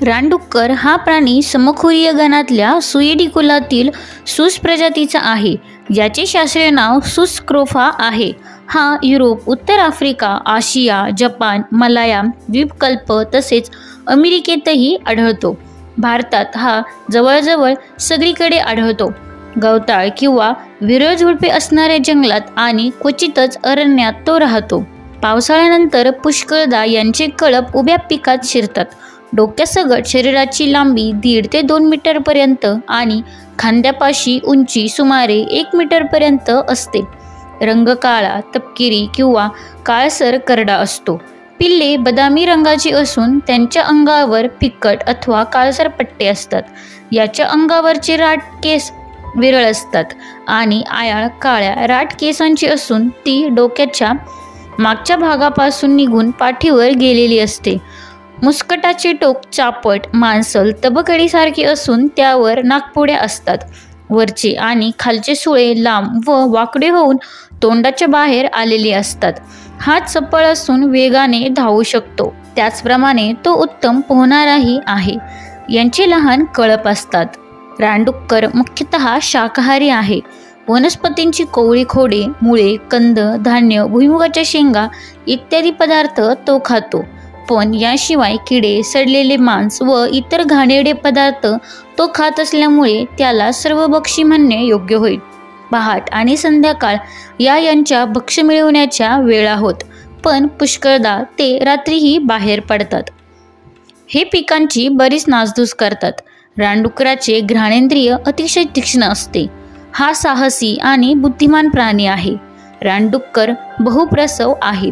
रानडुक्कर हा प्राणी समखोरीय गणातल्या सुइडी कुलातील सूस प्रजातीचा आहे, ज्याचे शास्त्रीय नाव सूस स्क्रोफा आहे. हा युरोप, उत्तर आफ्रिका, आशिया, जपान, मलाया द्वीपकल्प तसेच अमेरिकेतही आढळतो. भारतात हा जवळजवळ सगळीकडे आढळतो. गवताळ किंवा विरळ झुडपे असणाऱ्या जंगलात आणि क्वचितच अरण्यात तो राहतो. पावसाळ्यानंतर पुष्कळदा यांचे कळप उभ्या पिकात शिरतात. डोक्यासकट शरीराची लांबी 1.5 ते 2 मीटरपर्यंत आणि खांद्यापाशी उंची सुमारे 1 मीटरपर्यंत असते. रंग काळा, तपकिरी किंवा काळसर करडा असतो. पिल्ले बदामी रंगाची असून त्यांच्या अंगावर फिक्कट अथवा काळसर पट्टे असतात. याच्या अंगावरचे राठ केस विरळ असतात आणि आयाळ काळ्या राठ केसांची असून ती डोक्याच्या मागच्या भागापासून निघून पाठीवर गेलेली असते. मुस्कटाचे टोक चापट, मांसल, तबकडीसारखे असून त्यावर नाकपुड्या असतात. वरचे आणि खालचे सुळे लांब व वाकडे होऊन तोंडाच्या बाहेर आलेले असतात. हात चपळ असून वेगाने धावू शकतो. त्याचप्रमाणे तो उत्तम पोहणाराही आहे. यांचे लहान कळप असतात. रानडुक्कर मुख्यतः शाकाहारी आहे. वनस्पतींची कोवळी खोडे, मुळे, कंद, धान्य, भुईमुगाच्या शेंगा इत्यादी पदार्थ तो खातो. पण याशिवाय किडे, सडलेले मांस व इतर घाणेरडे पदार्थ तो खात असल्यामुळे त्याला सर्वभक्षी म्हणणे योग्य होईल. पहाट आणि संध्याकाळ या यांच्या भक्ष्य मिळवण्याच्या वेळा होत, पण पुष्कळदा ते रात्रीही बाहेर पडतात. हे पिकांची बरीच नासधूस करतात. रानडुकराचे घ्राणेंद्रिय अतिशय तीक्ष्ण असते. हा साहसी आणि बुद्धिमान प्राणी आहे. रानडुक्कर बहुप्रसव आहे.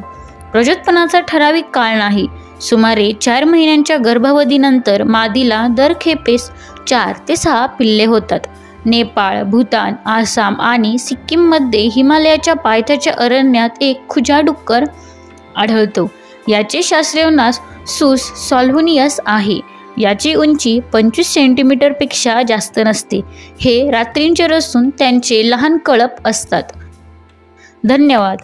प्रजोत्पन्नाचा ठराविक काळ नाही. सुमारे 4 महिन्यांच्या गर्भावधीनंतर मादीला दर खेपेस 4 ते 6 पिल्ले होतात. नेपाळ, भूतान, आसाम आणि सिक्कीममध्ये हिमालयाच्या पायथ्याच्या अरण्यात एक खुजा डुक्कर आढळतो. याचे शास्त्रीय नाव सूस सॉल्व्होनियस आहे. याची उंची 25 सेंटीमीटरपेक्षा जास्त नसते. हे रात्रींचर असून त्यांचे लहान कळप असतात. धन्यवाद.